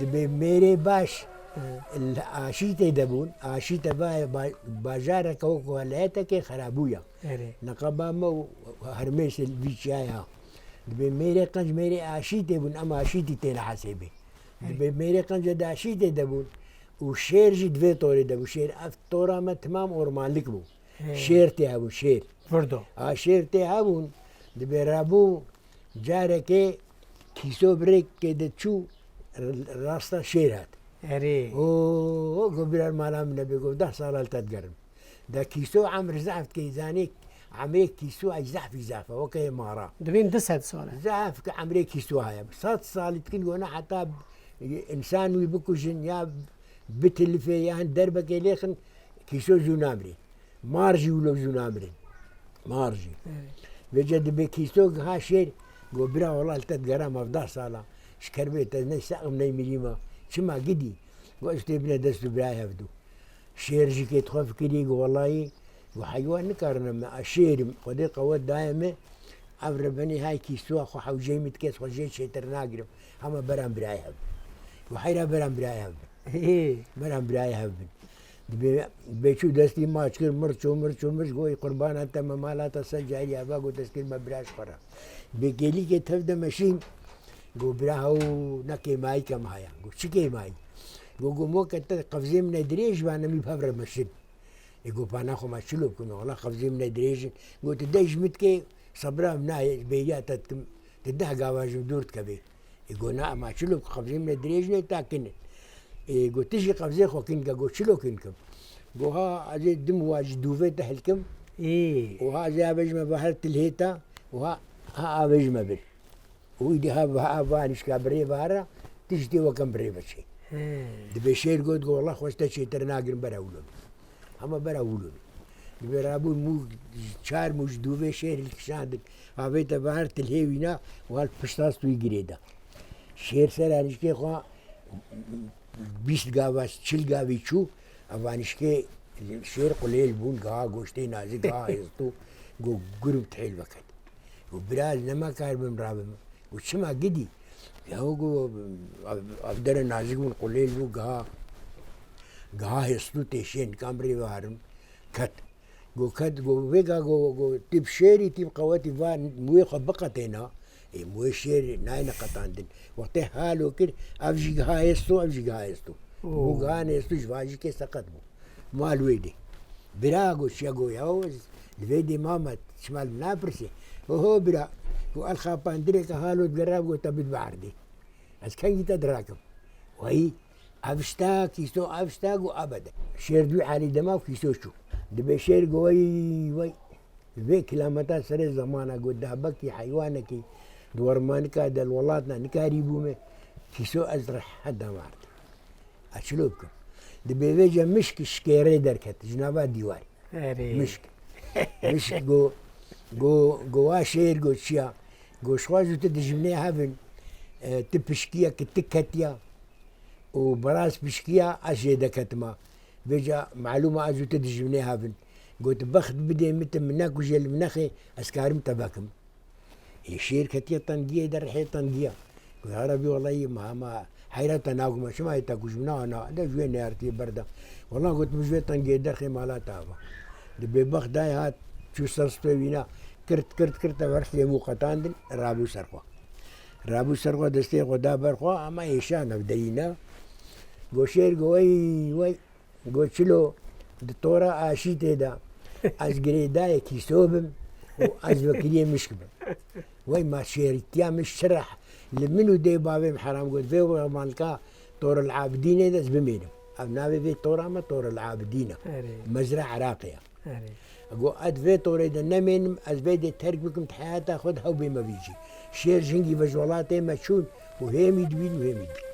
دبي ميري باش العشيتة دبون عشيتة باجارة كوكو هلاتك خرابويا نقبا مو هرميس البيشايا دبي ميري قنج ميري عشيتة بون أما عشيتة تيلا حسيبي دبي ميري قنج دا عشيتة دبون وشير جي دفي طوري دبو شير أف طورا ما تمام أورمان لكبو شير تيهابون شير فردو شير تيهابون دبي رابو جاركي كيسو بريك كده تشو راستا شيرات اوه قبل المالام نبي قول 10 سال تتقرب ده كيسو عمر زعف كيزانيك عمريك كيسو اي زحف زعفه وكي مارا دبين دسات سؤال زعف عمريك كيسو هاي 6 سال تكون وانا حتى انسان ويبكوشن يا بت اللي في يا دربك ليخن كيسو زونامري مارجي ولا زونامري مارجي بجد بكيسو ها شير قبل والله تتقرب 11 سال شكربيت نسا من مليما شما قدي قلت ابن دست براي هفدو شير جي تخاف كدي والله وحيوان نكرنا مع الشير ودي قوات دائمة عبر بني هاي كيسوا خو حوجي متكيس خو جي شيتر ناقرب اما برام براي هفد وحيرا برام براي هفد برام براي هفد بيشو دستي ما اشكر مرش قوي قربان انت مالات السجاير يا باقو تسكير ما براش قرا بيكيلي كي تفدا ماشين قو براهو نكي ماي كم هايا قو شكي ماي قو مو كتا قفزي من دريج وانا مي بابر مشد يقول باناخو ما شلوب كنو والله قفزي من دريج قو تديش متكي صبرا مناي بيات تدها قواج ودورت كبي يقول نعم ما شلوب قفزي من دريج تاكن يقول تجي قفزي خو كنكا قو شلو كنكم قو ها ازي دم واجد دوفي تحلكم وها زي ابجمه بحرت الهيتا وها ابجمه بل ويدي ها فانش كابري بارا تجدي وكم بري بشي دبي شير قد والله خوشتا شي ترناقر براولون اما براولون دبي رابون مو شار مش دوبي شير الكشاندك عبيتا بارت الهيوينا وهال بشتاس توي قريدا شير سرانش كي خوا 20 قاواش 40 قاوي شو افانش كي شير قليل بون قا قوشتي نازي قا يزطو قو قرب تحيل وقت وبراز نما كار بمرابم وشما قدي يهوغو أقدر نازقون قليل بو قها يسلو تيشين كامري وارم كت قو ويقا قو تيب شيري تيب قواتي فان موي خبقتنا موي شيري ناينا قطاندن وقتي حالو كده أفجي قها يسلو بو قها يسلو جواجي كي سقط بو مال ويدي براغو شاقو يهوز الفيدي ماما شمال نابرسي وهو برا والخابان دريك هالو تقرب وتبد بعردي بس كان يتدراكم وهي افشتا كيسو افشتا وابدا شير دوي علي دما كيسو شو دبي شير وي في كلامتا سري زمانا قد دهبكي حيوانك دور مانكا دل ولاتنا نكاري بومي كيسو ازرح حدا معرض اشلوبكم دبي فيجا مشك شكيري دركت جنابات ديواري مشك جو شير جو شيا جو شوازو تدجمني هافن تبشكيا كتكتيا وبراس بشكيا أشيدا كتما بيجا معلومة أزو تدجمني هافن قلت بخت بدي متى مناك وجل مناخي أسكارم تباكم يشير كتيا طنجية درحي طنجية قلت عربي والله ما حيرة تناقم شو ما يتاكوش منا أنا ده جوين نارتي بردا والله قلت مجوي طنجية درحي مالا تابا دبي بخت داي هات شو سرستوينا كرت ورثي مو قطاندن رابو سرقوا دستي قدا برقوا اما يشان بدينا غوشير وي غوشلو دكتورة عاشيتي دا از قريدا كيسوبم واز وكليه مشكبه وي ما شيرتيا مش شرح لمنو دي بابي حرام قلت فيه مالكا طور العابدين ده بمينم ابنابي في طورا ما طور العابدين مزرعة راقية اقول ادفي طوري ده نمين ازبيدي ترك بكم حياتها خذها وبما بيجي شير جنجي بجولاتي مشون وهيمي دوين وهيمي دوين